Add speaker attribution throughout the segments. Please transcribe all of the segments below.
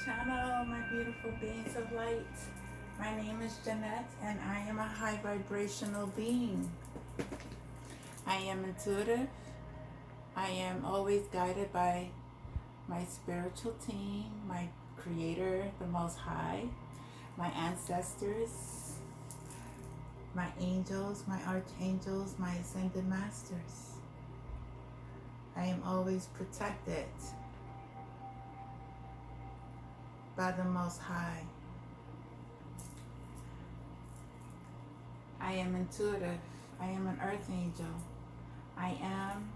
Speaker 1: channel, my beautiful beings of light. My name is Jeanette and I am a high vibrational being. I am intuitive. I am always guided by my spiritual team, my creator, the Most High, my ancestors, my angels, my archangels, my ascended masters. I am always protected by the Most High. I am intuitive. I am an earth angel. I am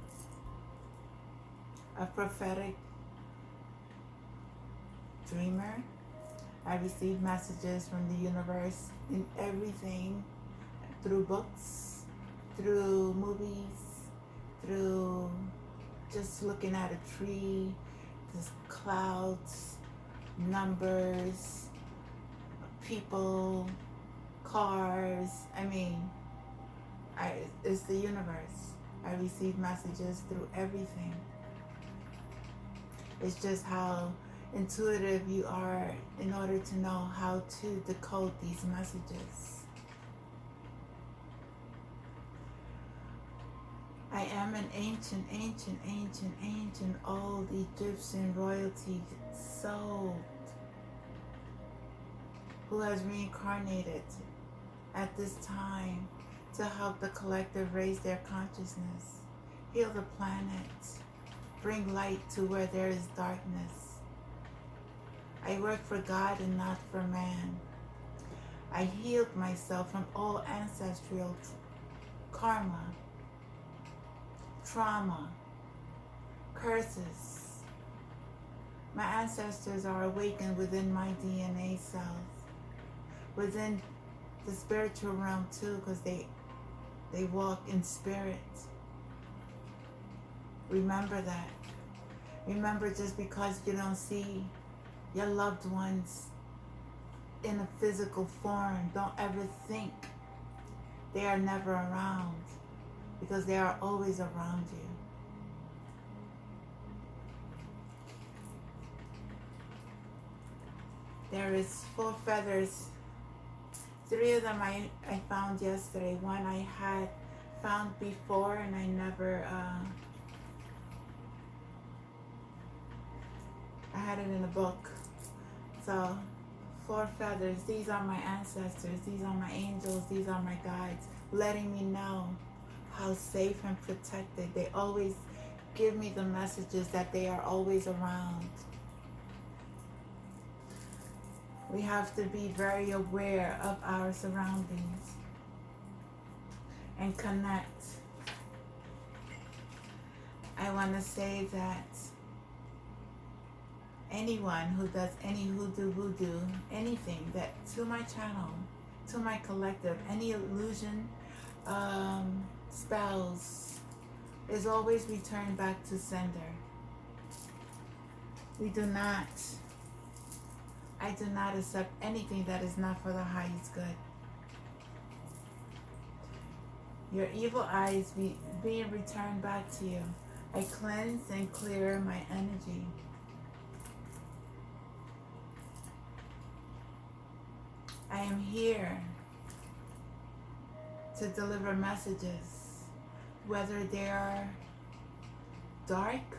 Speaker 1: a prophetic dreamer. I receive messages from the universe in everything, through books, through movies, through just looking at a tree, just clouds, numbers, people, cars. It's the universe. I receive messages through everything. It's just how intuitive you are in order to know how to decode these messages. I am an ancient old Egyptian royalty soul who has reincarnated at this time to help the collective raise their consciousness, heal the planet, bring light to where there is darkness. I work for God and not for man. I healed myself from all ancestral karma, trauma, curses. My ancestors are awakened within my DNA cells, within the spiritual realm too, because they walk in spirit. Remember that. Remember, just because you don't see your loved ones in a physical form, don't ever think they are never around, because they are always around you. There is 4 feathers. 3 of them I found yesterday. One I had found before and I never, I had it in a book. So 4 feathers. These are my ancestors. These are my angels. These are my guides, letting me know how safe and protected. They always give me the messages that they are always around. We have to be very aware of our surroundings and connect. I want to say that anyone who does any voodoo, anything that to my channel, to my collective, any illusion, spells, is always returned back to sender. I do not accept anything that is not for the highest good. Your evil eyes being returned back to you. I cleanse and clear my energy. I am here to deliver messages, whether they are dark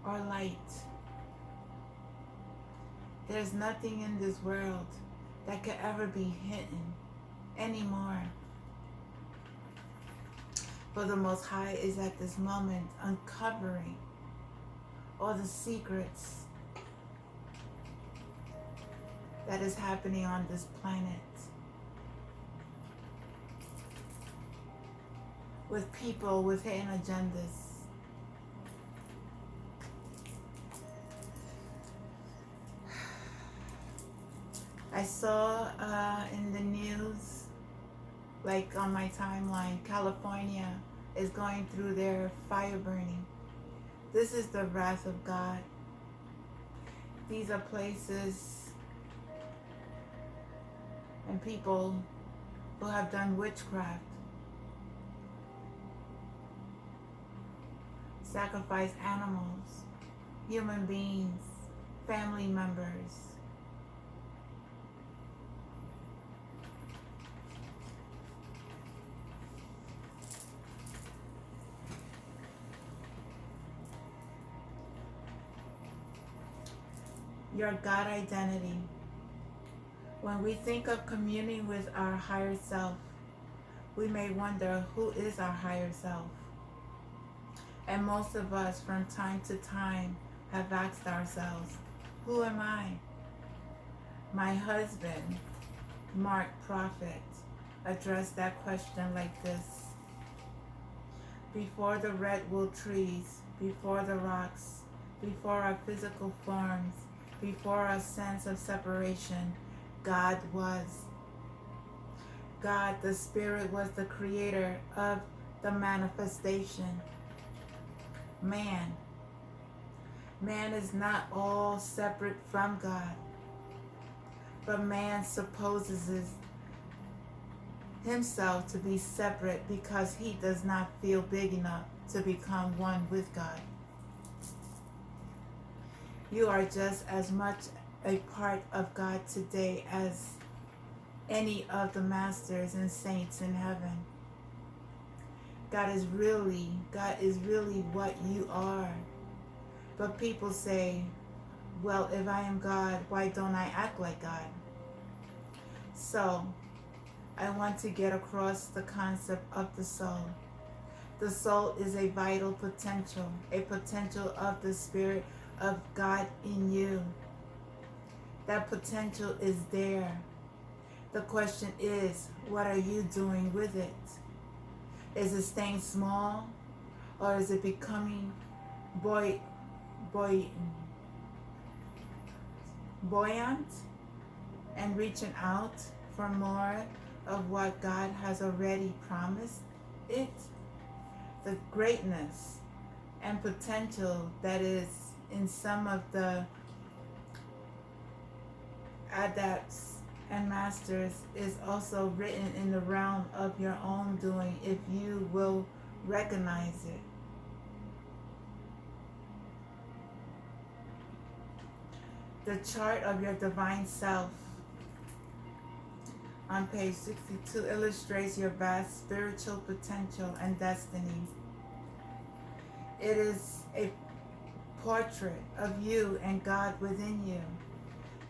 Speaker 1: or light. There's nothing in this world that could ever be hidden anymore. For the Most High is at this moment uncovering all the secrets that is happening on this planet, with people with hidden agendas. I saw in the news, like on my timeline, California is going through their fire burning. This is the wrath of God. These are places and people who have done witchcraft, sacrificed animals, human beings, family members, your God identity. When we think of communing with our higher self, we may wonder, who is our higher self? And most of us from time to time have asked ourselves, who am I? My husband, Mark Prophet, addressed that question like this. Before the redwood trees, before the rocks, before our physical forms, before our sense of separation, God was. God, the Spirit, was the creator of the manifestation. Man is not all separate from God, but man supposes himself to be separate because he does not feel big enough to become one with God. You are just as much a part of God today as any of the masters and saints in heaven. God is really what you are. But people say, well, if I am God, why don't I act like God? So, I want to get across the concept of the soul. The soul is a vital potential, a potential of the Spirit of God in you. That potential is there. The question is, what are you doing with it? Is it staying small, or is it becoming buoyant and reaching out for more of what God has already promised it? The greatness and potential that is in some of the adepts and masters is also written in the realm of your own doing if you will recognize it. The chart of your divine self on page 62 illustrates your vast spiritual potential and destiny. It is a portrait of you and God within you.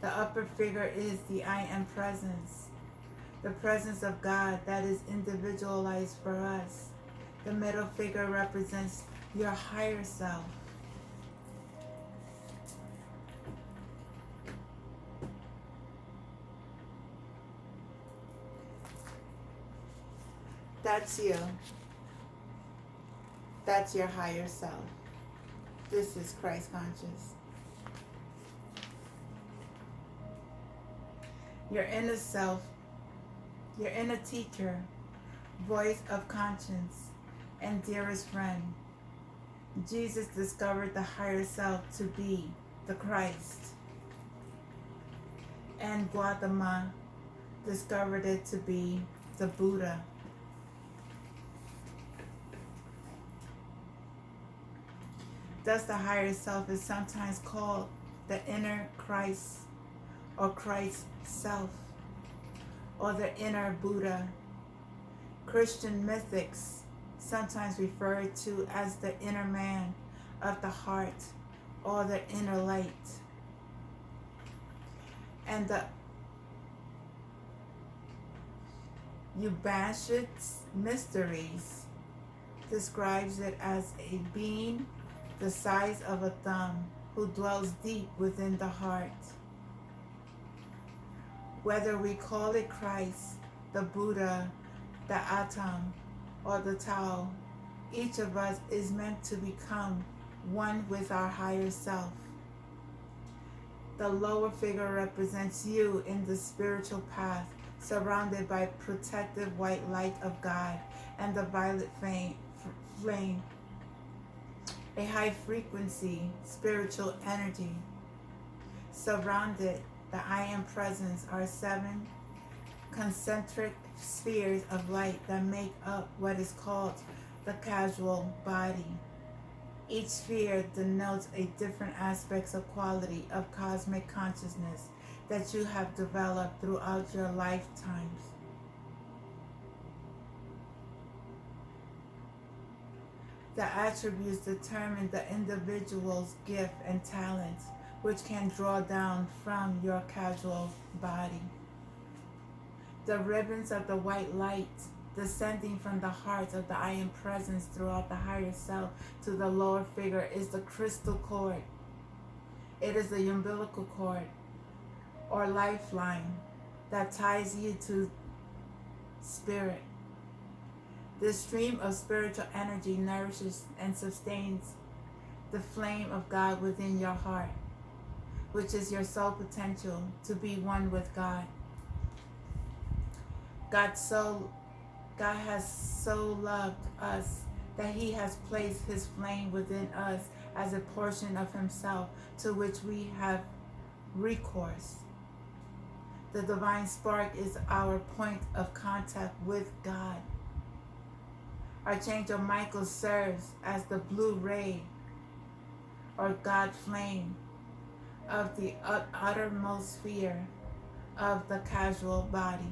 Speaker 1: The upper figure is the I am presence, the presence of God that is individualized for us. The middle figure represents your higher self. That's you. That's your higher self. This is Christ conscious. Your inner self, your inner teacher, voice of conscience, and dearest friend. Jesus discovered the higher self to be the Christ, and Gautama discovered it to be the Buddha. Thus, the higher self is sometimes called the inner Christ, or Christ self, or the inner Buddha. Christian mystics sometimes refer to as the inner man of the heart, or the inner light. And the Upanishad Mysteries describes it as a being the size of a thumb who dwells deep within the heart. Whether we call it Christ, the Buddha, the Atom, or the Tao, each of us is meant to become one with our higher self. The lower figure represents you in the spiritual path, surrounded by protective white light of God and the violet flame, a high frequency spiritual energy. Surrounded, the I am presence are 7 concentric spheres of light that make up what is called the causal body. Each sphere denotes a different aspects of quality of cosmic consciousness that you have developed throughout your lifetimes. The attributes determine the individual's gift and talents, which can draw down from your casual body. The ribbons of the white light descending from the heart of the I Am Presence throughout the higher self to the lower figure is the crystal cord. It is the umbilical cord or lifeline that ties you to spirit. This stream of spiritual energy nourishes and sustains the flame of God within your heart, which is your soul potential to be one with God. God has so loved us that he has placed his flame within us as a portion of himself to which we have recourse. The divine spark is our point of contact with God. Archangel Michael serves as the blue ray or God flame of the uttermost sphere of the casual body.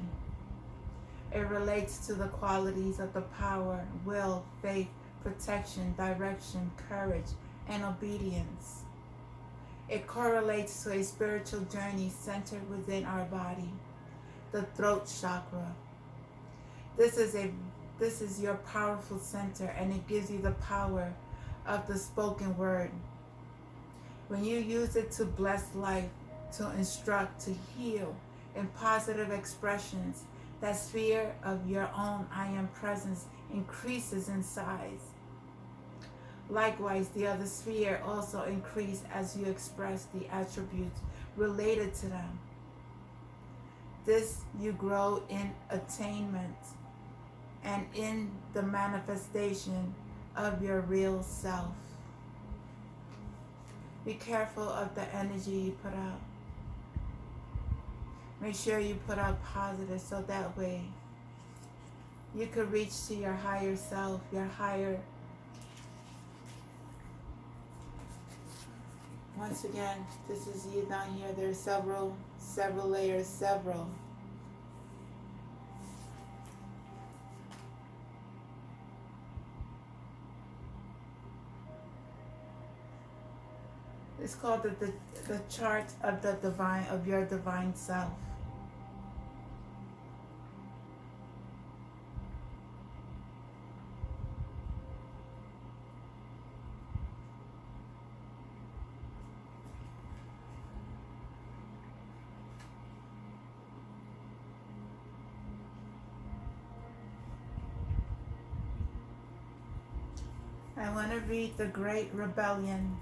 Speaker 1: It relates to the qualities of the power, will, faith, protection, direction, courage, and obedience. It correlates to a spiritual journey centered within our body, the throat chakra. This is your powerful center, and it gives you the power of the spoken word. When you use it to bless life, to instruct, to heal, in positive expressions, that sphere of your own I Am Presence increases in size. Likewise, the other sphere also increases as you express the attributes related to them. This you grow in attainment and in the manifestation of your real self. Be careful of the energy you put out. Make sure you put out positive so that way you could reach to your higher self, your higher. Once again, this is you down here. There's several layers, several. It's called the chart of the divine, of your divine self. I want to read the Great Rebellion.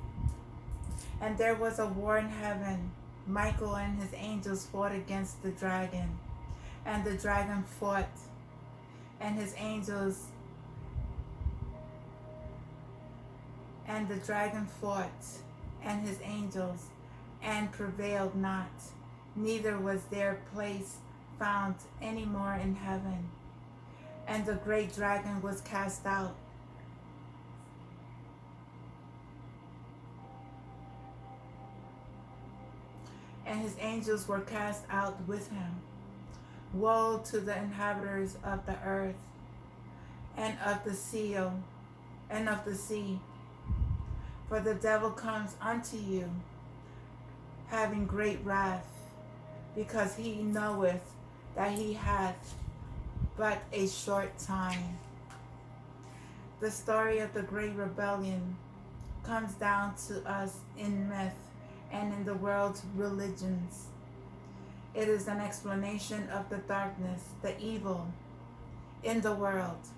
Speaker 1: And there was a war in heaven. Michael and his angels fought against the dragon. And the dragon fought, and his angels, and the dragon fought, and his angels, and prevailed not. Neither was their place found any more in heaven. And the great dragon was cast out. And his angels were cast out with him. Woe to the inhabitants of the earth, and of the sea, for the devil comes unto you, having great wrath, because he knoweth that he hath but a short time. The story of the Great Rebellion comes down to us in myth and in the world's religions. It is an explanation of the darkness, the evil in the world.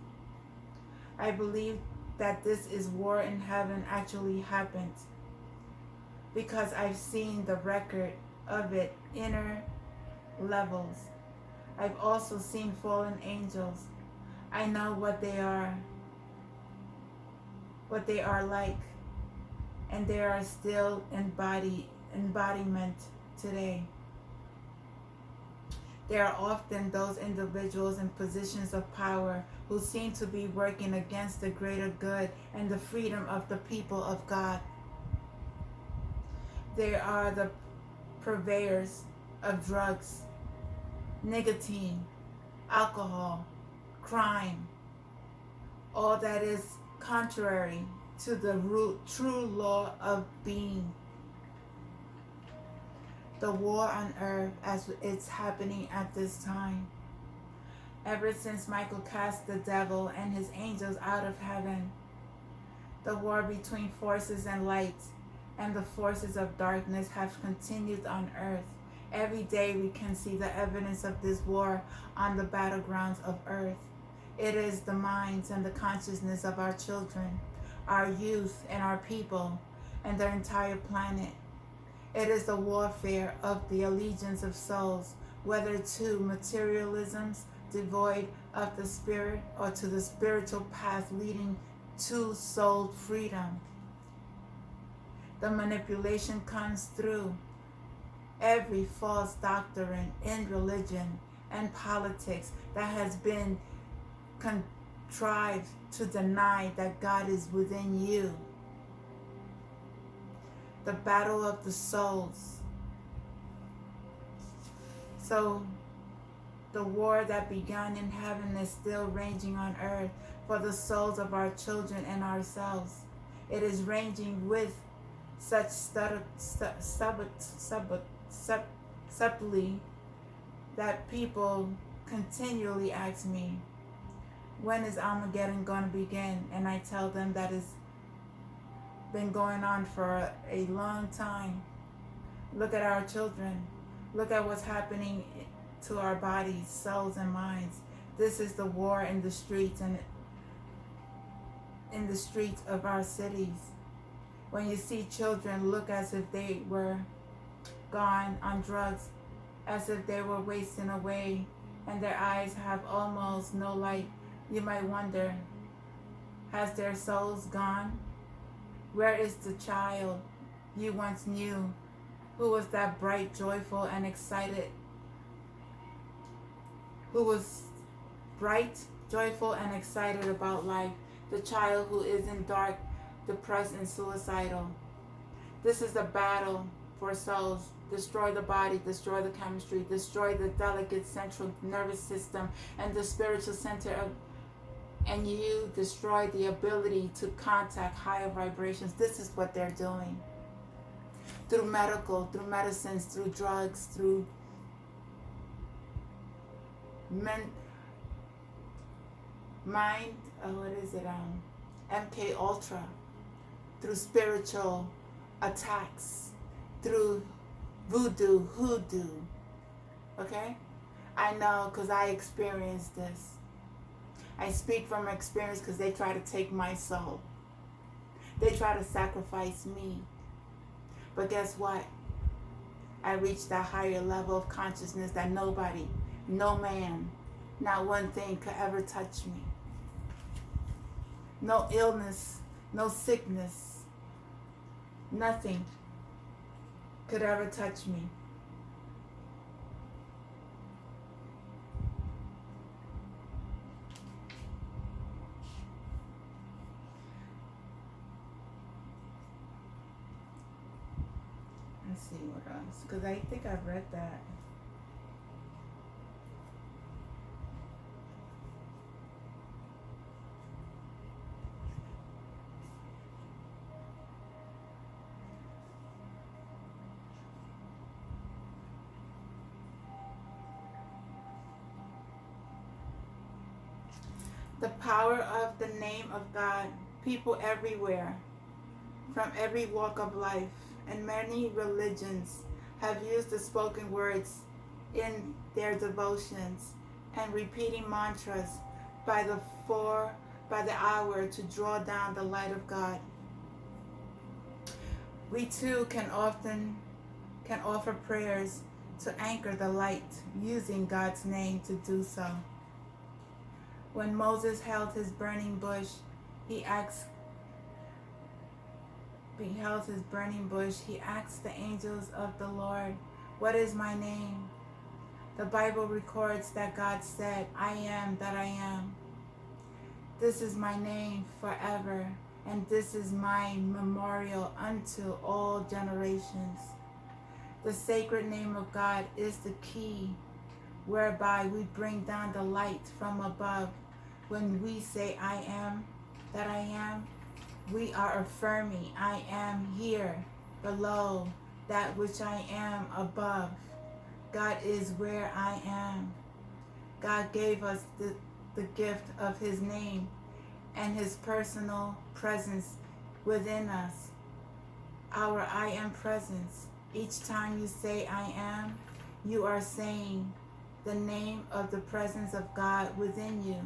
Speaker 1: I believe that this is war in heaven actually happened because I've seen the record of it inner levels. I've also seen fallen angels. I know what they are like. And they are still embodiment today. There are often those individuals in positions of power who seem to be working against the greater good and the freedom of the people of God. They are the purveyors of drugs, nicotine, alcohol, crime, all that is contrary to the true law of being. the war on earth as it's happening at this time. Ever since Michael cast the devil and his angels out of heaven, the war between forces and light and the forces of darkness have continued on earth. Every day we can see the evidence of this war on the battlegrounds of earth. It is the minds and the consciousness of our children, our youth, and our people, and the entire planet. It is the warfare of the allegiance of souls, whether to materialisms devoid of the spirit or to the spiritual path leading to soul freedom. The manipulation comes through every false doctrine in religion and politics that has been contrived to deny that God is within you. The battle of the souls. So the war that began in heaven is still raging on earth for the souls of our children and ourselves. It is raging with such subtly that people continually ask me, when is Armageddon going to begin? And I tell them that it's been going on for a long time. Look at our children. Look at what's happening to our bodies, souls, and minds. This is the war in the streets and in the streets of our cities. When you see children look as if they were gone on drugs, as if they were wasting away, and their eyes have almost no light, you might wonder, has their souls gone? Where is the child you once knew, who was that bright, joyful, and excited, who was bright, joyful, and excited about life? The child who is in dark, depressed, and suicidal. This is a battle for souls. Destroy the body, destroy the chemistry, destroy the delicate central nervous system and the spiritual center of, and you destroy the ability to contact higher vibrations. This is what they're doing. Through medicines, through drugs, through MK Ultra, through spiritual attacks, through voodoo, hoodoo. Okay? I know because I experienced this. I speak from experience because they try to take my soul. They try to sacrifice me. But guess what? I reached that higher level of consciousness that nobody, no man, not one thing could ever touch me. No illness, no sickness, nothing could ever touch me. Let's see what else, because I think I've read that. The power of the name of God. People everywhere, from every walk of life and many religions, have used the spoken words in their devotions and repeating mantras by the hour to draw down the light of God. We too can offer prayers to anchor the light using God's name to do so. When Moses held his burning bush, he asked the angels of the Lord, "What is my name?" The Bible records that God said, "I am that I am." This is my name forever, and this is my memorial unto all generations. The sacred name of God is the key whereby we bring down the light from above. When we say, "I am that I am," we are affirming, "I am here below that which I am above. God is where I am. God gave us the gift of his name and his personal presence within us. Our I am presence. Each time you say I am, you are saying the name of the presence of God within you.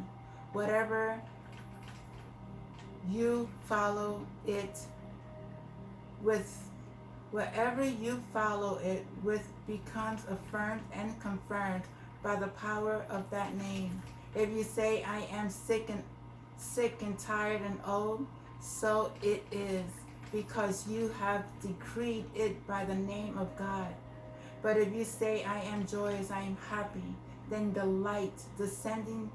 Speaker 1: Whatever you follow it with, wherever you follow it with becomes affirmed and confirmed by the power of that name. If you say I am sick and tired and old, so it is, because you have decreed it by the name of God. But if you say I am joyous, I am happy, then the light descending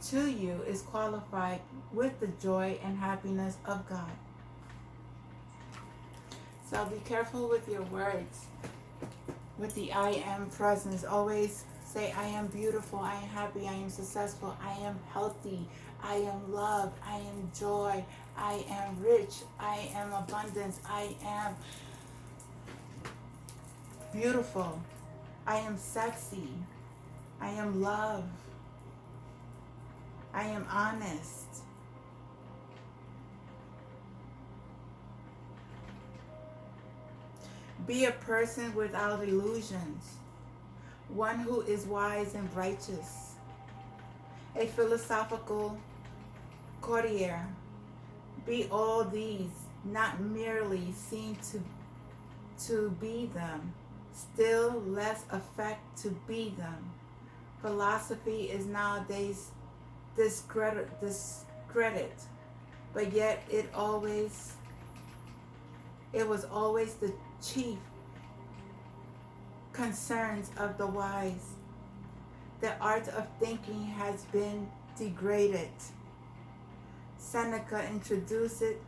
Speaker 1: to you is qualified with the joy and happiness of God. So be careful with your words. With the I am presence, always say I am beautiful, I am happy, I am successful, I am healthy, I am love, I am joy, I am rich, I am abundance, I am beautiful, I am sexy, I am love, I am honest. Be a person without illusions, one who is wise and righteous, a philosophical courtier. Be all these, not merely seen to be them, still less affect to be them. Philosophy is nowadays discredit, but yet it was always the chief concerns of the wise. The art of thinking has been degraded. Seneca introduced it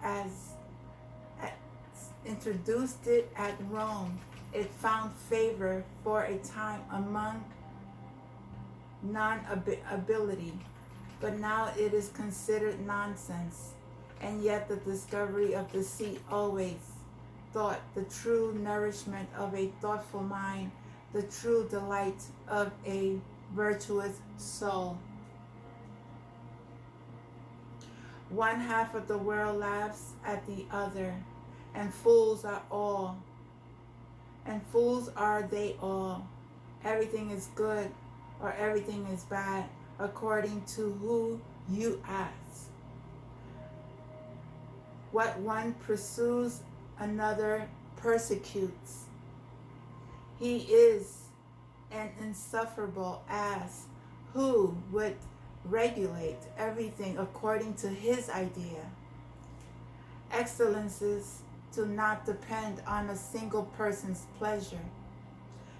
Speaker 1: at Rome. It found favor for a time among non-ability, but now it is considered nonsense. And yet the discovery of deceit always thought the true nourishment of a thoughtful mind, the true delight of a virtuous soul. One half of the world laughs at the other, and fools are they all. Everything is good or everything is bad, according to who you ask. What one pursues, another persecutes. He is an insufferable ass who would regulate everything according to his idea. Excellences do not depend on a single person's pleasure.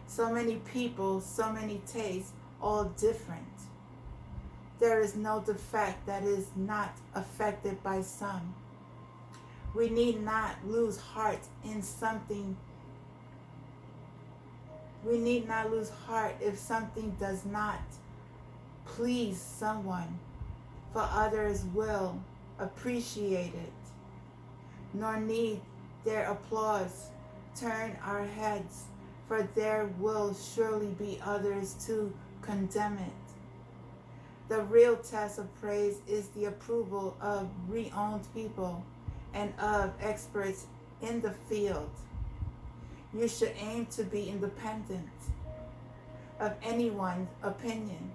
Speaker 1: So many people, so many tastes, all different. There is no defect that is not affected by some. We need not lose heart in something. We need not lose heart if something does not please someone, for others will appreciate it, nor need their applause turn our heads, for there will surely be others to condemn it. The real test of praise is the approval of renowned people and of experts in the field. You should aim to be independent of anyone's opinion,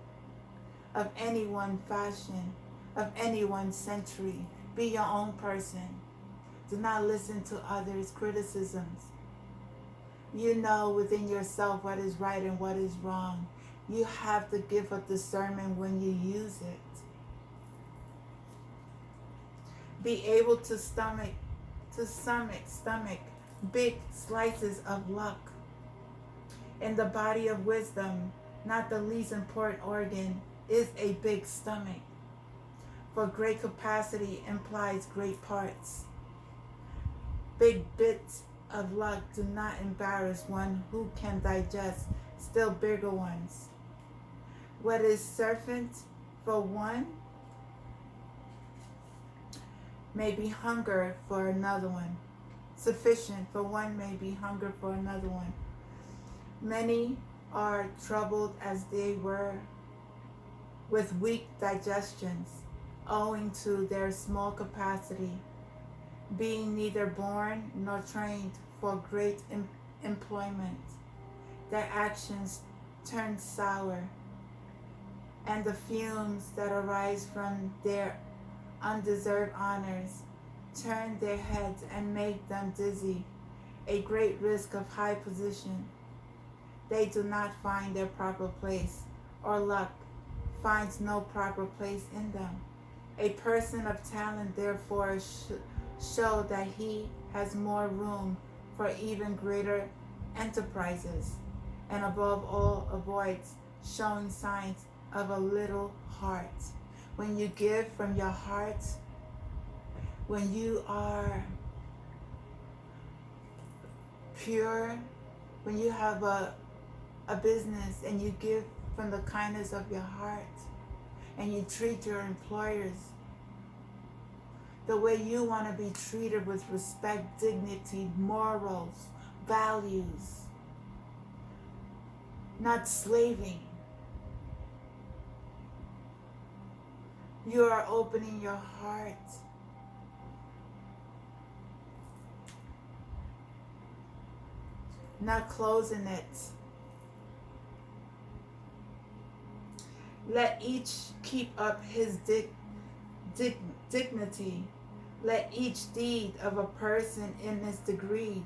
Speaker 1: of anyone's fashion, of anyone's century. Be your own person. Do not listen to others' criticisms. You know within yourself what is right and what is wrong. You have the gift of discernment when you use it. Be able to stomach big slices of luck. In the body of wisdom, not the least important organ is a big stomach, for great capacity implies great parts. Big bits of luck do not embarrass one who can digest still bigger ones. What is sufficient for one may be hunger for another one. sufficient for one may be hunger for another one. Many are troubled as they were with weak digestions, owing to their small capacity, being neither born nor trained for great employment. Their actions turn sour, and the fumes that arise from their undeserved honors turn their heads and make them dizzy, a great risk of high position. They do not find their proper place, or luck finds no proper place in them. A person of talent therefore show that he has more room for even greater enterprises, and above all avoids showing signs of a little heart. When you give from your heart, when you are pure, when you have a business and you give from the kindness of your heart, and you treat your employers the way you want to be treated, with respect, dignity, morals, values, not slaving. You are opening your heart. Not closing it. Let each keep up his dignity. Let each deed of a person in its degree,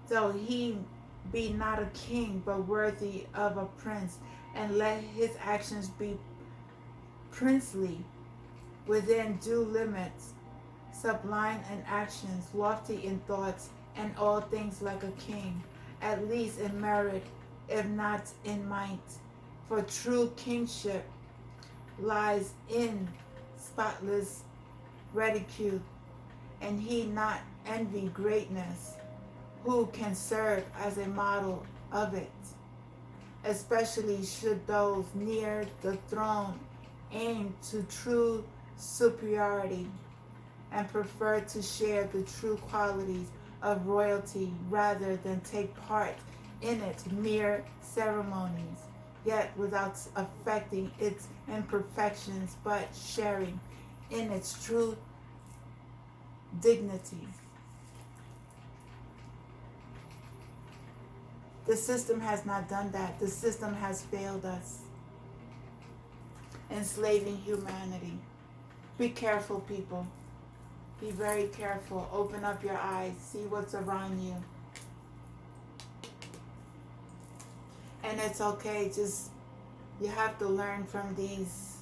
Speaker 1: though he be not a king, but worthy of a prince, and let his actions be princely, within due limits, sublime in actions, lofty in thoughts, and all things like a king, at least in merit, if not in might. For true kingship lies in spotless rectitude, and he not envy greatness, who can serve as a model of it, especially should those near the throne aim to true superiority and prefer to share the true qualities of royalty rather than take part in its mere ceremonies, yet without affecting its imperfections, but sharing in its true dignity. The system has not done that. The system has failed us, enslaving humanity. Be careful, people. Be very careful. Open up your eyes. See what's around you. And it's okay. Just, you have to learn from these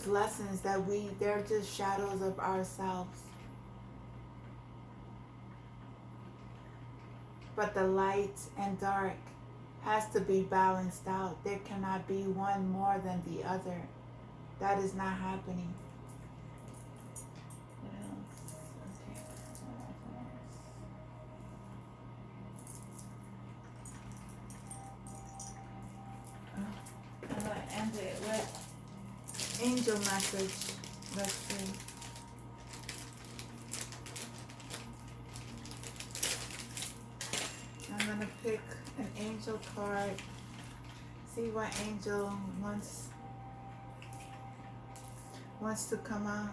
Speaker 1: lessons that they're just shadows of ourselves. But the light and dark has to be balanced out. There cannot be one more than the other. That is not happening. I'm going to end it with angel message. Let's see. I'm going to pick an angel card. See what angel wants to come out.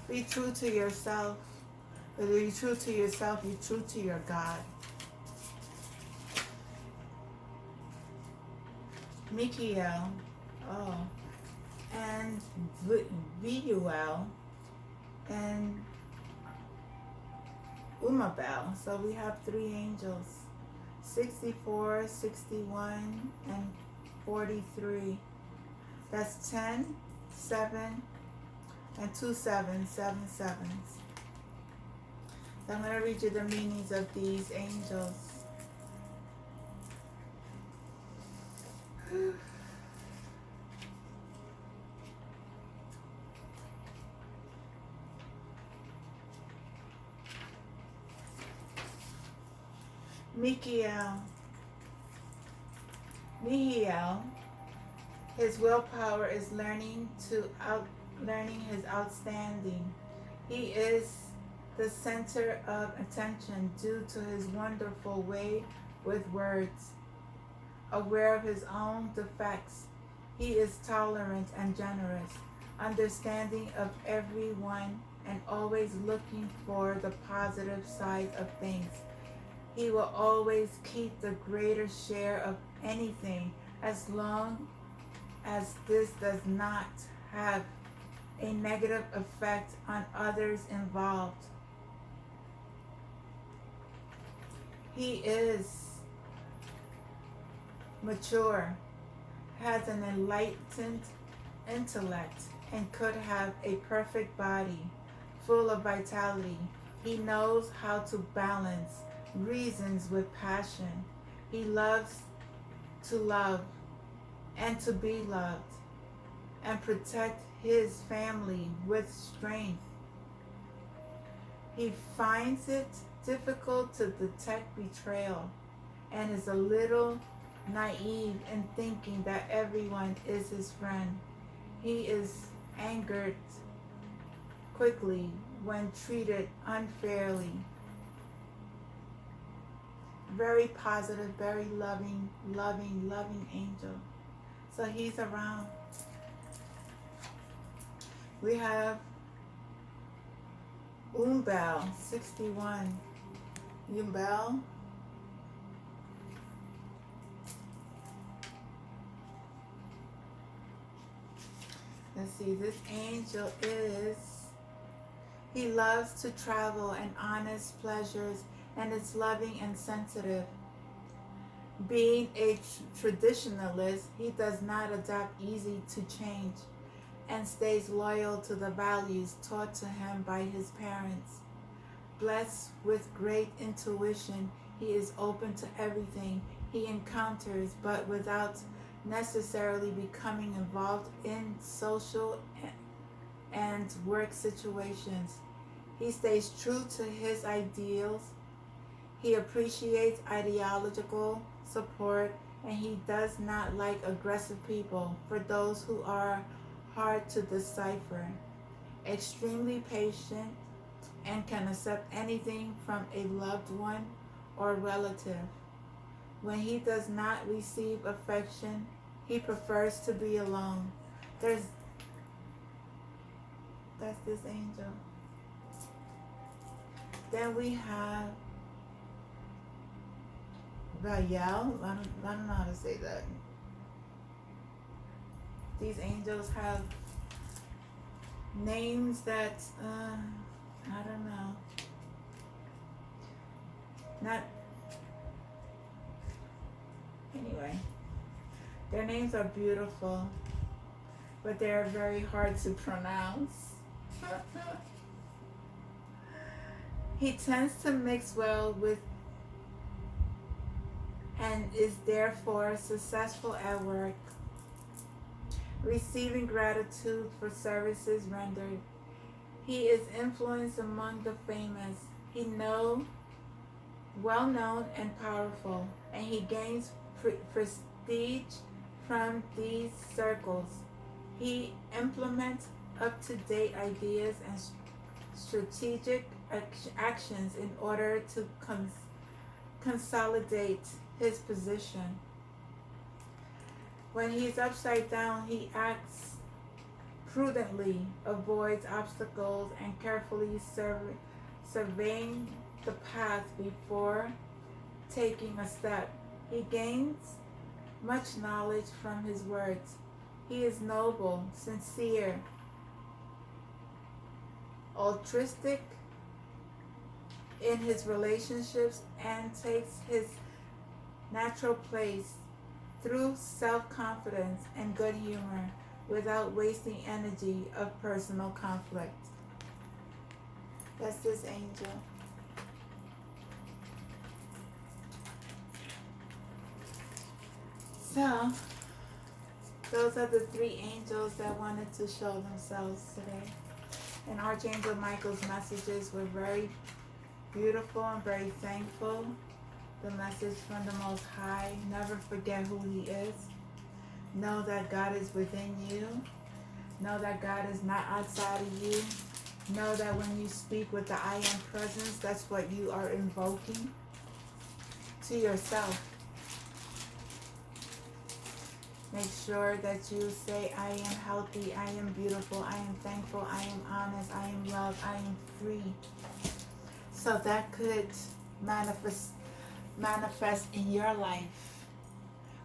Speaker 1: Be true to yourself. Whether you're true to yourself, you're true to your God. Mikiel, and Vuel, and Umabel. So we have three angels, 64, 61, and 43. That's 10, 7, and 2 7s, 7 sevens. So I'm going to read you the meanings of these angels. Michael, Mihiel, his willpower is learning his outstanding. He is the center of attention due to his wonderful way with words. Aware of his own defects, he is tolerant and generous, understanding of everyone and always looking for the positive side of things. He will always keep the greater share of anything as long as this does not have a negative effect on others involved. He is mature, has an enlightened intellect, and could have a perfect body, full of vitality. He knows how to balance reasons with passion. He loves to love and to be loved, and protect his family with strength. He finds it difficult to detect betrayal and is a little naive in thinking that everyone is his friend. He is angered quickly when treated unfairly. Very positive, very loving angel. So he's around. We have Umbel, 61. Umbel. Let's see, this angel he loves to travel and honest pleasures and is loving and sensitive. Being a traditionalist, he does not adapt easy to change and stays loyal to the values taught to him by his parents. Blessed with great intuition, he is open to everything he encounters, but without necessarily becoming involved in social and work situations. He stays true to his ideals. He appreciates ideological support, and he does not like aggressive people, for those who are hard to decipher. Extremely patient and can accept anything from a loved one or relative. When he does not receive affection, he prefers to be alone. That's this angel. Then we have Rael. I don't know how to say that. These angels have names that I don't know. Not anyway. Their names are beautiful, but they are very hard to pronounce. He tends to mix well with and is therefore successful at work, receiving gratitude for services rendered. He is influenced among the famous. He well known and powerful, and he gains prestige from these circles. He implements up-to-date ideas and strategic actions in order to consolidate his position. When he is upside down, he acts prudently, avoids obstacles, and carefully surveying the path before taking a step. He gains much knowledge from his words. He is noble, sincere, altruistic in his relationships, and takes his natural place through self-confidence and good humor without wasting energy of personal conflict. That's this angel. So, those are the three angels that wanted to show themselves today. And Archangel Michael's messages were very beautiful and very thankful. the message from the Most High. Never forget who He is. Know that God is within you. Know that God is not outside of you. Know that when you speak with the I Am presence, that's what you are invoking to yourself. Make sure that you say, I am healthy, I am beautiful, I am thankful, I am honest, I am loved, I am free. So that could manifest in your life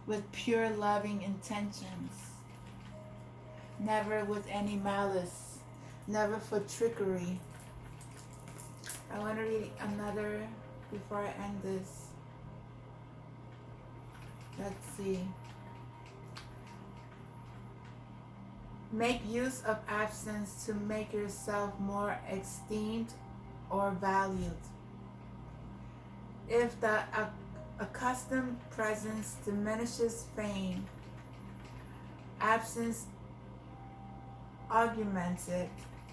Speaker 1: with pure loving intentions. Never with any malice. Never for trickery. I want to read another before I end this. Let's see. Make use of absence to make yourself more esteemed or valued. If the accustomed presence diminishes fame, absence augments it.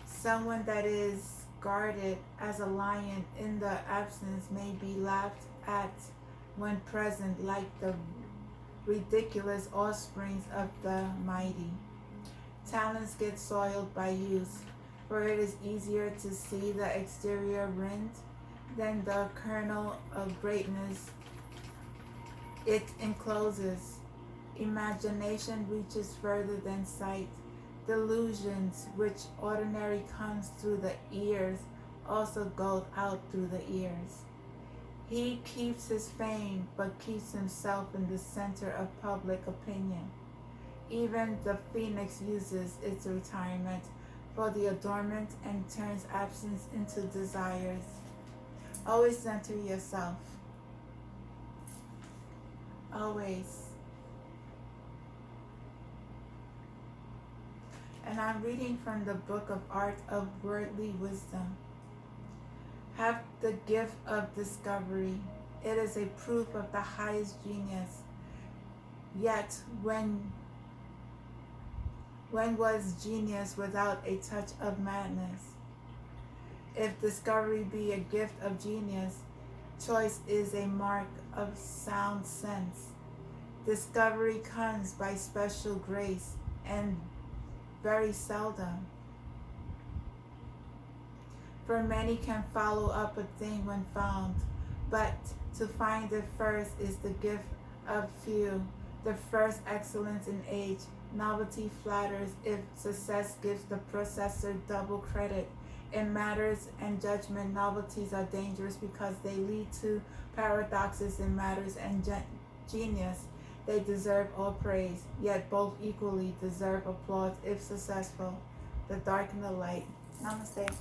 Speaker 1: Someone that is guarded as a lion in the absence may be laughed at when present, like the ridiculous offsprings of the mighty. Talents get soiled by use, for it is easier to see the exterior rind than the kernel of greatness it encloses. Imagination reaches further than sight. Delusions, which ordinarily comes through the ears, also go out through the ears. He keeps his fame, but keeps himself in the center of public opinion. Even the phoenix uses its retirement for the adornment and turns absence into desires. Always center yourself. Always. And I'm reading from the book of Art of Worldly Wisdom. Have the gift of discovery. It is a proof of the highest genius. Yet when was genius without a touch of madness? If discovery be a gift of genius, choice is a mark of sound sense. Discovery comes by special grace and very seldom. For many can follow up a thing when found, but to find it first is the gift of few. The first excellence in age. Novelty flatters if success gives the possessor double credit. In matters and judgment, novelties are dangerous because they lead to paradoxes in matters and genius. They deserve all praise, yet both equally deserve applause if successful. The dark and the light. Namaste.